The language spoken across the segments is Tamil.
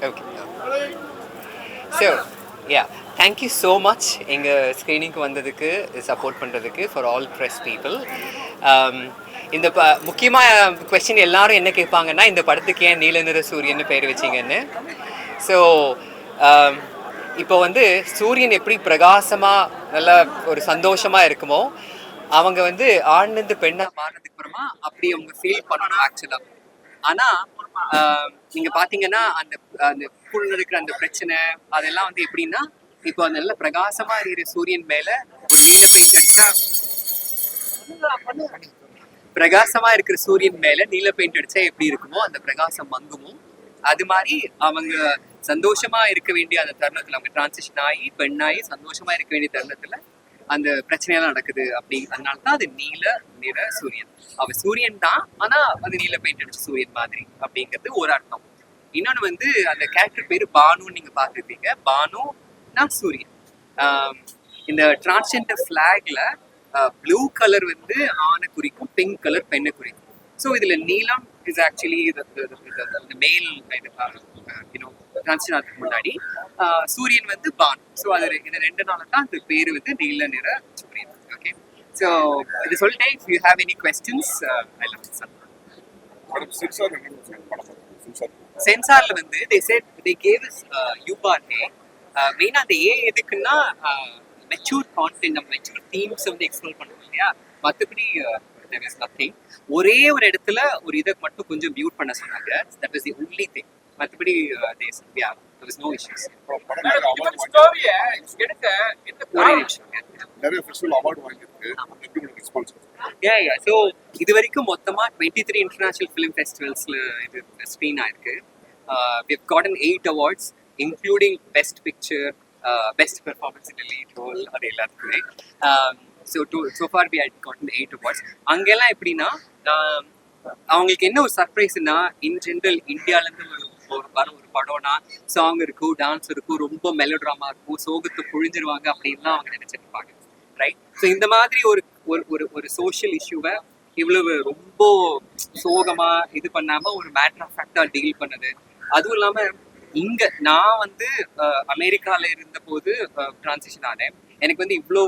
Okay. So yeah, thank you so much எங்கள் ஸ்க்ரீனிங்க்கு வந்ததுக்கு, சப்போர்ட் பண்ணுறதுக்கு, ஃபார் ஆல் ப்ரெஸ் பீப்புள். இந்த முக்கியமாக கொஸ்டின் எல்லாரும் என்ன கேட்பாங்கன்னா, இந்த படத்துக்கு ஏன் நீல நிற சூரியன்னு பேர் வச்சிங்கன்னு. ஸோ இப்போ வந்து சூரியன் எப்படி பிரகாசமாக நல்லா ஒரு சந்தோஷமாக இருக்குமோ, அவங்க வந்து ஆண்லேருந்து பெண்ணாக மாறினதுக்கு அப்புறமா அப்படி அவங்க ஃபீல் பண்ணணும் ஆக்சுவலாக. ஆனால் நீங்கள் பார்த்தீங்கன்னா அந்த அந்த புல் இருக்கிற அந்த பிரச்சனை அதெல்லாம் வந்து எப்படின்னா, இப்போ அந்த நல்ல பிரகாசமாக இருக்கிற சூரியன் மேலே ஒரு நீல பெயிண்ட் அடிச்சா, பிரகாசமாக இருக்கிற சூரியன் மேலே நீல பெயிண்ட் அடிச்சா எப்படி இருக்குமோ, அந்த பிரகாசம் மங்குமோ, அது மாதிரி அவங்க சந்தோஷமா இருக்க வேண்டிய அந்த தருணத்துல, அவங்க டிரான்சிஷன் ஆகி பெண்ணாகி சந்தோஷமா இருக்க வேண்டிய தருணத்துல அந்த பிரச்சனையெல்லாம் நடக்குது. அப்படி அதனாலதான் அது நீல நிற சூரியன். அவ சூரியன் தான், ஆனா அது நீல பெயிண்ட் அடிச்ச சூரியன் மாதிரி அப்படிங்கிறது ஒரு அர்த்தம். இன்னொன்னு வந்து அந்த கேரக்டர் பேரு பானுன்னு நீங்க பாத்துருப்பீங்க. பானுனா சூரியன். இந்த டிரான்ஸ்ஜெண்டர் ஃபிளாக்ல ப்ளூ கலர் வந்து ஆணை குறிக்கும், பிங்க் கலர் பெண்ணை குறிக்கும். ஸோ இதுல நீலம் இஸ் ஆக்சுவலி மேல் டிரான்சிஷன் ஆகிறதுக்கு முன்னாடி, சூரியன் வந்து பான். ஸோ அது இந்த ரெண்டு நாள தான் அந்த பேரு வந்து நீல நிற சூரியன். ஓகே, ஸோ இது சொல்லிட்டேன். If you have any questions I love to sir. சென்சார்ல வந்து they gave us URA. மெயினா அந்த ஏ எதுக்குன்னா மெச்சூர் கான்டென்ட், நம்ம மெச்சூர் தீம்ஸ் வந்து எக்ஸ்ப்ளோர் பண்ணுவோம் இல்லையா. மற்றபடி there is nothing. ஒரே ஒரு இடத்துல ஒரு இதை மட்டும் கொஞ்சம் மியூட் பண்ண சொன்னாங்க. that was the only thing. மற்றபடி there was no issues. ஸ்டோரியை எடுக்க ஒரே நிமிஷம். நிறைய ஃபெஸ்டிவல் அவார்ட் வாங்கியிருக்கு. எப்படி ரெஸ்பான்ஸ்? ஸோ இது வரைக்கும் மொத்தமா 23 இன்டர்நேஷனல் ஃபிலிம் ஃபெஸ்டிவல்ஸ்ல இது ஸ்க்ரீன் ஆயிருக்கு. we have gotten 8 awards including best picture, best performance in a lead role, அது எல்லாத்துக்குமே. so far we had gotten 8 awards. அங்கெல்லாம் எப்படின்னா, அவங்களுக்கு என்ன ஒரு சர்ப்ரைஸ்னா, இன் ஜென்ரல் இந்தியாவிலேருந்து வர ஒரு படம்னா சாங் இருக்கும், டான்ஸ் இருக்கும், ரொம்ப மெலோட்ராமா இருக்கும், சோகத்தை புழிஞ்சிருவாங்க அப்படின்லாம் அவங்க நினைச்சிருப்பாங்க. ரைட். ஸோ இந்த மாதிரி ஒரு ஒரு ஒரு சோஷியல் இஷ்யூவை இவ்வளவு ரொம்ப சோகமா இது பண்ணாம ஒரு மேட்டர் ஆஃப் ஃபேக்டா டீல் பண்ணது. அதுவும் இல்லாம இங்க நான் வந்து அமெரிக்கால இருந்த போது டிரான்சிஷன் ஆனேன். எனக்கு வந்து இவ்வளோ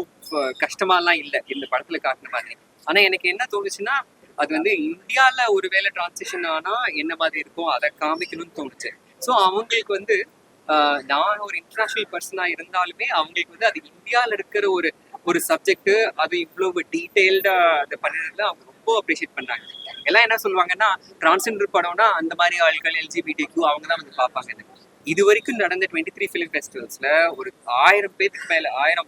கஷ்டமாலாம் இல்லை இந்த படத்துல காட்டின மாதிரி. ஆனா எனக்கு என்ன தோணுச்சுன்னா, அது வந்து இந்தியால ஒருவேளை டிரான்சிஷன் ஆனா என்ன மாதிரி இருக்கும் அதை காமிக்கணும்னு தோணுச்சு. ஸோ அவங்களுக்கு வந்து நான் ஒரு இன்டர்நேஷனல் பர்சனா இருந்தாலுமே அவங்களுக்கு வந்து அது இந்தியாவில் இருக்கிற ஒரு ஒரு சப்ஜெக்ட், அது இவ்வளவு டீட்டெயில்டா அதை பண்ணதுல அவங்க ரொம்ப அப்ரிஷியேட் பண்ணாங்க. எல்லாம் என்ன சொல்லுவாங்கன்னா, டிரான்ஸ்ஜெண்டர் படம்னா அந்த மாதிரி ஆட்கள் LGBTQ அவங்க தான் வந்து பார்ப்பாங்க. இது வரைக்கும் நடந்த 23 ஃபிலிம் ஃபெஸ்டிவல்ஸ்ல ஒரு 1000 பேத்துக்கு மேல, 1000,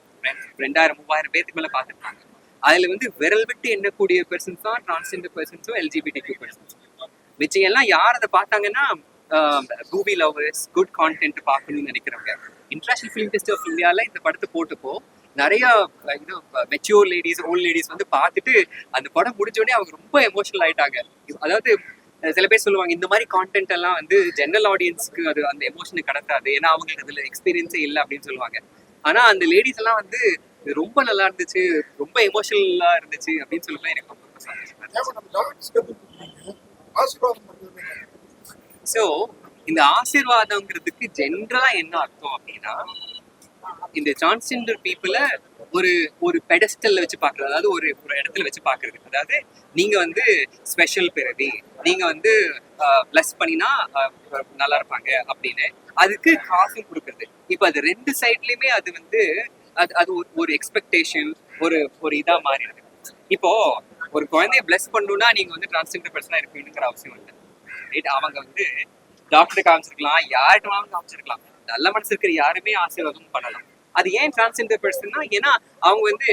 2000, 3000 பேத்துக்கு மேல பார்த்துருப்பாங்க. அதுல வந்து விரல் விட்டு எண்ணக்கூடிய பர்சன்ஸ் தான் டிரான்ஸ்ஜெண்டர் பர்சன்ஸும் LGBTQ பர்சன்ஸ். மிச்சம் எல்லாம் யார் அதை பார்த்தாங்கன்னா, மூவி லவர்ஸ், குட் கான்டென்ட் பார்க்கணும்னு நினைக்கிறவங்க. இன்டர்நேஷனல் ஃபிலிம் ஃபெஸ்டிவல் ஆஃப் இந்தியாவில் இந்த படத்தை போட்டப்போ நிறைய மெச்சூர் லேடிஸ், ஓல்ட் லேடிஸ் வந்து பார்த்துட்டு அந்த படம் முடிஞ்சோடனே அவங்க ரொம்ப எமோஷனல் ஆயிட்டாங்க. அதாவது சில பேர் சொல்லுவாங்க, இந்த மாதிரி கான்டென்ட் எல்லாம் வந்து ஜெனரல் ஆடியன்ஸ்க்கு அது அந்த எமோஷனுக்கு கடத்தாது, ஏன்னா அவங்களுக்கு அதுல எக்ஸ்பீரியன்ஸே இல்லை அப்படின்னு சொல்லுவாங்க. ஆனா அந்த லேடிஸ் எல்லாம் வந்து ரொம்ப நல்லா இருந்துச்சு, ரொம்ப எமோஷனலா இருந்துச்சு அப்படின்னு சொல்லும்போது எனக்கு ரொம்ப சந்தோஷமா. ஸோ இந்த ஆசீர்வாதம்ங்கிறதுக்கு ஜென்ரலா என்ன அர்த்தம் அப்படின்னா, இந்த டிரான்ஸ்ஜெண்டர் பீப்புளை ஒரு ஒரு பெடஸ்டல்ல வச்சு பார்க்கறது, அதாவது ஒரு ஒரு இடத்துல வச்சு பார்க்கறது. அதாவது நீங்க வந்து ஸ்பெஷல் பிறவி, நீங்க வந்து பிளஸ் பண்ணினா நல்லா இருப்பாங்க அப்படின்னு அதுக்கு காசும் கொடுக்குறது. இப்போ அது ரெண்டு சைட்லயுமே அது வந்து அது ஒரு எக்ஸ்பெக்டேஷன், ஒரு ஒரு இதா மாறிடுது. இப்போ ஒரு குழந்தைய பிளஸ் பண்ணணும்னா நீங்க வந்து டிரான்ஸ்ஜெண்டர் பர்சனா இருக்கணுங்கிற அவசியம் இல்லை. ரைட். அவங்க வந்து டாக்டர் காமிச்சிருக்கலாம், யார்கிட்ட காமிச்சிருக்கலாம், நல்ல மனசு இருக்கிற யாருமே ஆசீர்வாதம் பண்ணலாம். அது ஏன் டிரான்ஸ்ஜெண்டர் பர்சன்னா, ஏன்னா அவங்க வந்து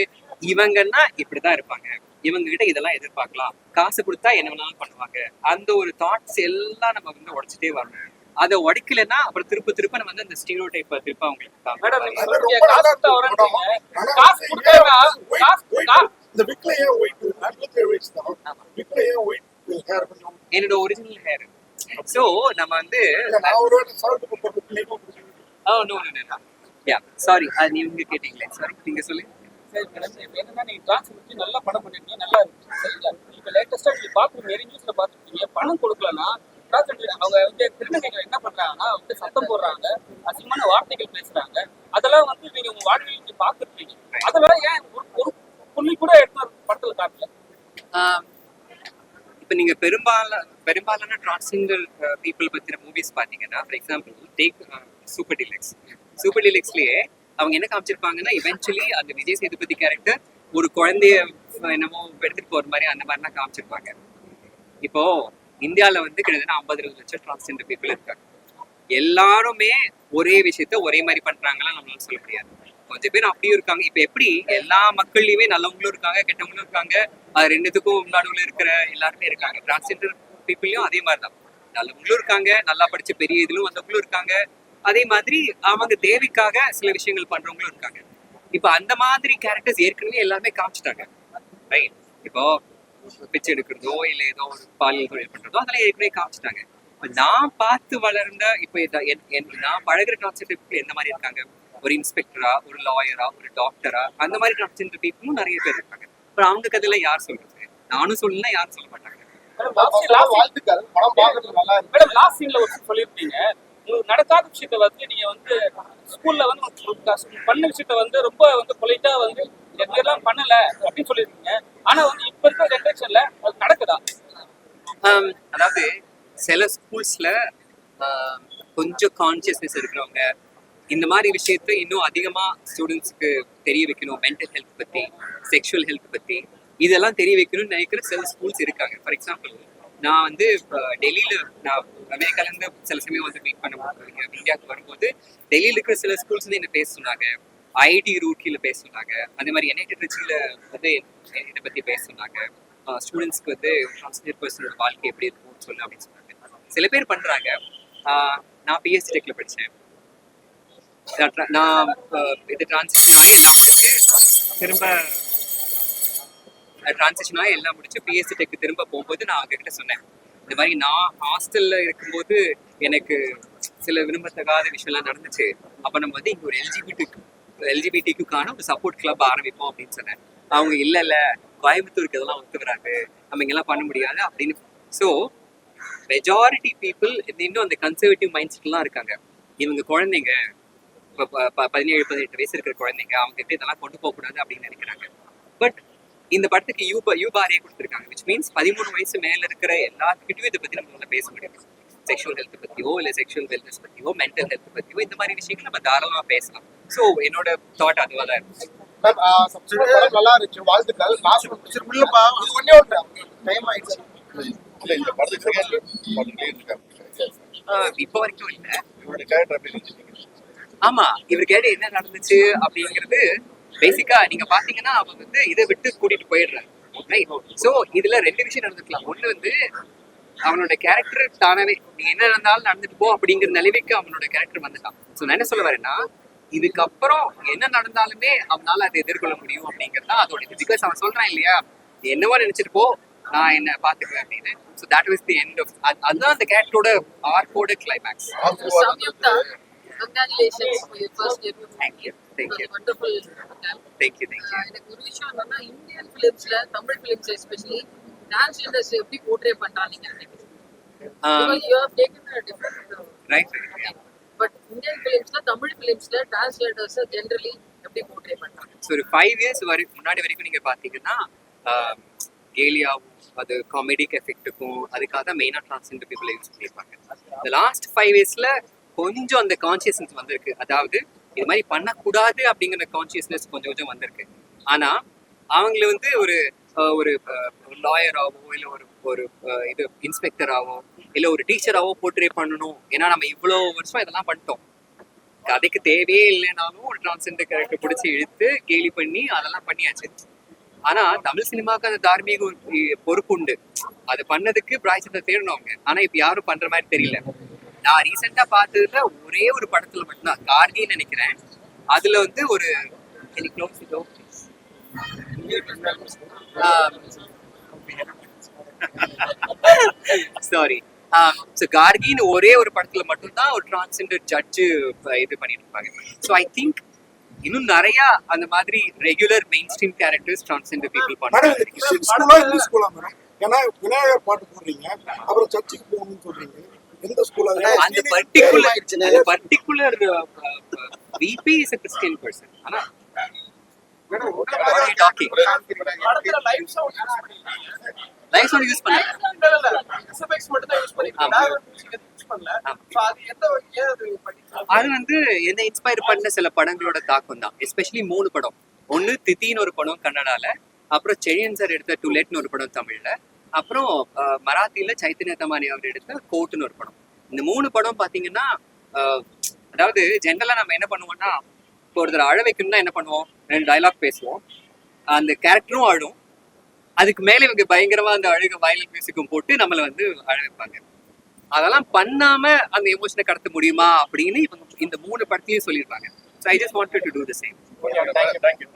இவங்கன்னா இப்படிதான் இருப்பாங்க, இவங்க கிட்ட இதெல்லாம் எதிர்பார்க்கலாம், காசு கொடுத்தா என்ன வேணாலும் பண்ணுவாங்க, அந்த ஒரு தாட்ஸ் எல்லாம் நம்ம வந்து உடைச்சிட்டே வரணும். அதை உடைக்கலன்னா அப்புறம் திருப்ப திருப்ப நம்ம வந்து அந்த ஸ்டீரியோடைப்பை திருப்ப அவங்களுக்கு என்னோட ஒரிஜினல் ஹேர். சோ நம்ம வந்து சாரி, அது நீங்க கேட்டீங்களே, சாரி நீங்க சொல்லுங்க. சரி மேடம், இப்போ என்னன்னா நீங்க டிரான்ஸ் வச்சு நல்லா படம் பண்ணிருக்கீங்க, நல்லா இருக்கு, சரிங்களா? இப்போ லேட்டஸ்டா நீங்க பாத்துருக்கீங்க, நியூஸ்ல பாத்துருக்கீங்க, பணம் கொடுக்கலன்னா அவங்க வந்து திருநங்கைகள் என்ன பண்றாங்க வார்த்தைகள் பேசுறாங்க. அதெல்லாம் வந்து நீங்க உங்க வாழ்க்கையில நீங்க பார்த்துருப்பீங்க. அதெல்லாம் ஏன் ஒரு புள்ளி கூட எடுத்து படத்துல காட்டல? இப்போ நீங்க பெரும்பாலான டிரான்ஸ்ஜெண்டர் பீப்புள் பத்தின மூவிஸ் பாத்தீங்கன்னா, ஃபார் எக்ஸாம்பிள் டேக் சூப்பர் டீலக்ஸ்லயே அவங்க என்ன காமிச்சிருப்பாங்கன்னா, இவென்ச்சுவலி அந்த விஜய் சேதுபதி கேரக்டர் ஒரு குழந்தைய என்னமோ எடுத்துட்டு போற மாதிரி அந்த மாதிரிலாம் காமிச்சிருப்பாங்க. இப்போ இந்தியாவில் வந்து கிட்டத்தட்ட 50 லட்சம் டிரான்ஸ்ஜெண்டர் பீப்புள் இருக்காங்க. எல்லாருமே ஒரே விஷயத்த ஒரே மாதிரி பண்றாங்களா நம்மளால சொல்ல முடியாது. கொஞ்சம் பேர் அப்படியும் இருக்காங்க. இப்ப எப்படி எல்லா மக்கள்லயுமே நல்லவங்களும் இருக்காங்க, கெட்டவங்களும் இருக்காங்க. அது ரெண்டுத்துக்கும் நடுவுல இருக்கிற எல்லாருமே இருக்காங்க. டிரான்ஸ்ஜெண்டர் பீப்புளையும் அதே மாதிரிதான். நல்லவங்களும் இருக்காங்க, நல்லா படிச்ச பெரிய இதுலும் வந்தவங்களும் இருக்காங்க. அதே மாதிரி அவங்க தேவைக்காக சில விஷயங்கள் பண்றவங்களும் இருக்காங்க. இப்ப அந்த மாதிரி கேரக்டர்ஸ் ஏற்கனவே எல்லாருமே காமிச்சிட்டாங்க, ரைட்? இப்போ பிச்சை எடுக்கிறதோ இல்ல ஏதோ ஒரு பாலியல் தொழில் பண்றதோ அதெல்லாம் ஏற்கனவே காமிச்சிட்டாங்க. இப்ப நான் பார்த்து வளர்ந்த இப்ப நான் பழகுற டிரான்ஸ்ஜெண்டர் எந்த மாதிரி இருக்காங்க? ஒரு இன்ஸ்பெக்டரா, ஒரு லாயரா, ஒரு டாக்டரா, அந்த மாதிரி டிரான்ஸ்ஜெண்டர் பீப்புளும் நிறைய பேர் இருக்காங்க. அப்புறம் அவங்க கதையில யார் சொல்றது? நானும் சொல்லலாம், யாரும் சொல்ல மாட்டாங்க. வாழ்த்துக்கள். படம் பார்க்கறது நல்லா இருக்கு. மேடம் லாஸ்ட் சீன்ல ஒரு சொல்லியிருப்பீங்க, உங்களுக்கு நடக்காத விஷயத்த வந்து நீங்க வந்து ஸ்கூல்ல வந்து பண்ண விஷயத்த வந்து ரொம்ப வந்து பொலைட்டா வந்து எல்லாம் பண்ணல அப்படின்னு சொல்லியிருக்கீங்க. ஆனா வந்து இப்ப இருக்கிற ஜெனரேஷன்ல அது நடக்குதா? அதாவது சில ஸ்கூல்ஸ்ல கொஞ்சம் கான்சியஸ்னஸ் இருக்கிறவங்க இந்த மாதிரி விஷயத்த இன்னும் அதிகமா ஸ்டூடெண்ட்ஸ்க்கு தெரிய வைக்கணும். மென்டல் ஹெல்த் பத்தி, செக்ஷுவல் ஹெல்த் பத்தி இதெல்லாம் தெரிய வைக்கணும்னு நினைக்கிற சில ஸ்கூல்ஸ் இருக்காங்க. ஃபார் எக்ஸாம்பிள் நான் வந்து டெல்லியில நான் அமெரிக்காலேருந்து சில சமயம் வந்து மீட் பண்ணும்போது இந்தியாவுக்கு வரும்போது டெல்லியில் இருக்கிற சில ஸ்கூல்ஸ் வந்து என்ன பேச சொன்னாங்க. ஐடி ரூட்கியில் பேச சொன்னாங்க. அதே மாதிரி என்ஐடி ரிச்சியில் வந்து இதை பற்றி பேச சொன்னாங்க. ஸ்டூடெண்ட்ஸ்க்கு வந்து டிரான்ஸ்ஜெண்டர் பர்சனோட வாழ்க்கை எப்படி இருக்கும்னு சொல்லு அப்படின்னு சொன்னாங்க. சில பேர் பண்ணுறாங்க. நான் பிஎஸ்சி டெக்ல படித்தேன். நான் இது ட்ரான்சிஷனாக எல்லாம் முடிச்சு திரும்ப ட்ரான்சிஷனாக எல்லாம் முடிச்சு பிஎஸ்சி டெக் திரும்ப போகும்போது நான் அவங்ககிட்ட சொன்னேன், இந்த மாதிரி நான் ஹாஸ்டல்ல இருக்கும்போது எனக்கு சில விரும்பத்தகாத விஷயம்லாம் நடந்துச்சு. அப்போ நம்ம வந்து இங்கே ஒரு எல்ஜிபிடிக்குக்கான ஒரு சப்போர்ட் கிளப் ஆரம்பிப்போம் அப்படின்னு சொன்னேன். அவங்க இல்லை கோயம்புத்தூருக்கு இதெல்லாம் ஒத்து வராது, நம்ம இங்கெல்லாம் பண்ண முடியாது அப்படின்னு. ஸோ மெஜாரிட்டி பீப்புள் இன்னும் அந்த கன்சர்வேட்டிவ் மைண்ட் செட்லாம் இருக்காங்க. இவங்க குழந்தைங்க இப்போ 17-18 வயசு இருக்கிற குழந்தைங்க, அவங்க கிட்ட இதெல்லாம் கொண்டு போகக்கூடாது அப்படின்னு நினைக்கிறாங்க. பட் இந்த படத்துக்கு யூபாரே கொடுத்துருக்காங்க. விச் மீன்ஸ் 13 வயசு மேல இருக்கிற எல்லாத்துக்கிட்டையும் இதை பத்தி நம்மளால பேச முடியும். செக்ஷுவல் ஹெல்த் பத்தியோ இல்லை செக்ஷுவல் வெல்னஸ் பத்தியோ மென்டல் ஹெல்த் பத்தியோ இந்த மாதிரி விஷயங்கள் நம்ம தாராளமா பேசலாம். ஸோ என்னோட தாட் அதுவாக தான் இருந்துச்சு. நல்லா இருந்துச்சு. வாழ்த்துக்கள். இல்லப்பா டைம் ஆயிடுச்சு. இல்ல இந்த படத்துக்கு இப்போ வரைக்கும் இல்லை. ஆமா, இவர் கேட்ட என்ன நடந்துச்சு அப்படிங்கிறது பேசிக்கா நீங்க பாத்தீங்கன்னா அவங்க வந்து இதை விட்டு கூட்டிட்டு போயிடுறாங்க. சோ இதுல 2 விஷயம் நடந்துக்கலாம். ஒண்ணு வந்து அவனோட கேரக்டர் தானவே நீ என்ன நடந்தாலும் நடந்துட்டு போ அப்படிங்கிற நிலைமைக்கு அவனோட கேரக்டர் வந்துட்டான். சோ நான் என்ன சொல்ல வரேன்னா, இதுக்கப்புறம் என்ன நடந்தாலுமே அவனால அதை எதிர்கொள்ள முடியும் அப்படிங்கிறது தான் அதோட இது. பிகாஸ் அவன் சொல்றான் இல்லையா, என்னவோ நினைச்சிட்டு போ, நான் என்ன பாத்துக்குவேன் அப்படின்னு. So that was the end of அதுதான் அந்த கேரக்டரோட ஆர்க்கோட climax. Congratulations for your first debut. Thank you. Wonderful. Thank you. எனக்கு ஒரு விஷயம் என்னன்னா, இந்தியன் ஃபிலிம்ஸ்ல, தமிழ் ஃபிலிம்ஸ் எஸ்பெஷலி டிரான்ஸ்ஜெண்டர்ஸ் எப்படி போர்ட்ரே பண்றாங்க நினைக்கிறீங்க? Because you have taken a different right. But Indian ஃபிலிம்ஸ்ல, தமிழ் ஃபிலிம்ஸ்ல டிரான்ஸ்ஜெண்டர்ஸ் ஜெனரலி எப்படி போர்ட்ரே பண்றாங்க? ஸோ ஒரு 5 years முன்னாடி வரைக்கும் நீங்க பாத்தீங்கன்னா கேலியாவும் அது காமெடிக் எஃபெக்ட்டுக்கும் அதுக்காக தான் மெயினாக டிரான்ஸ்ஜெண்டர் பீப்புளை யூஸ் பண்ணியிருப்பாங்க. இந்த லாஸ்ட் 5 yearsல கொஞ்சம் அந்த கான்சியஸ்னஸ் வந்திருக்கு. அதாவது இது மாதிரி பண்ணக்கூடாது அப்படிங்கிற கான்சியஸ்னஸ் கொஞ்சம் வந்திருக்கு. ஆனா அவங்கள வந்து ஒரு ஒரு லாயராவோ இல்லை ஒரு இது இன்ஸ்பெக்டராவோ இல்லை ஒரு டீச்சராவோ போர்ட்ரே பண்ணணும். ஏன்னா நம்ம இவ்வளோ வருஷம் இதெல்லாம் பண்ணிட்டோம். கதைக்கு தேவையே இல்லைனாலும் ஒரு டிரான்ஸ்ஜெண்டர் கேரக்டர் பிடிச்சி இழுத்து கேலி பண்ணி அதெல்லாம் பண்ணியாச்சு. ஆனா தமிழ் சினிமாவுக்கு அந்த தார்மீக பொறுப்பு உண்டு. அது பண்ணதுக்கு பிராய்ச்சித்தை தேடணும் அவங்க. ஆனா இப்ப யாரும் பண்ற மாதிரி தெரியல. நான் ரீசெண்டா பார்த்ததுல ஒரே ஒரு படத்துல மட்டும்தான், கார்கின்னு நினைக்கிறேன், அதுல வந்து ஒரு சாரி கார்கின்னு ஒரே ஒரு படத்துல மட்டும்தான் ஒரு டிரான்ஸ்ஜெண்டர் ஜட்ஜு இது பண்ணிட்டு இருப்பாங்க. ஸோ ஐ திங்க் இன்னும் நிறைய அந்த மாதிரி regular main stream characters transgender people பண்ணுவாங்க. ஏன்னா விநாயகர் பாட்டு போடுறீங்க, அப்புறம் சர்ச்சுக்கு போகணும்னு சொல்றீங்க. எந்த ஸ்கூல் அந்த particular VP is a Christian person. ஆனா டாக்கிங் லைவ் சவுண்ட் யூஸ் பண்ணல. அது வந்து என்ன இன்ஸ்பயர் பண்ண சில படங்களோட தாக்கம் தான். எஸ்பெஷலி 3 படம். ஒன்னு தித்தின்னு ஒரு படம் கன்னடால, அப்புறம் செழியன் சார் எடுத்த டு லேட்னு ஒரு படம் தமிழ்ல, அப்புறம் மராத்தியில சைத்தன்ய தமானி அவர் எடுத்த கோட்னு ஒரு படம். இந்த 3 படம் பாத்தீங்கன்னா அதாவது ஜென்ரலா நம்ம என்ன பண்ணுவோம்னா, இப்போ ஒருத்தர் அழ வைக்கணும்னா என்ன பண்ணுவோம், 2 டயலாக் பேசுவோம், அந்த கேரக்டரும் அழும், அதுக்கு மேல இவங்க பயங்கரமா அந்த அழுக வயலன் மியூசிக்கும் போட்டு நம்மள வந்து அழ வைப்பாங்க. அதெல்லாம் பண்ணாம அந்த எமோஷனை கடத்த முடியுமா அப்படின்னு இவங்க இந்த 3 படத்தையும் சொல்லியிருப்பாங்க. So I just wanted to do the same. Thank you.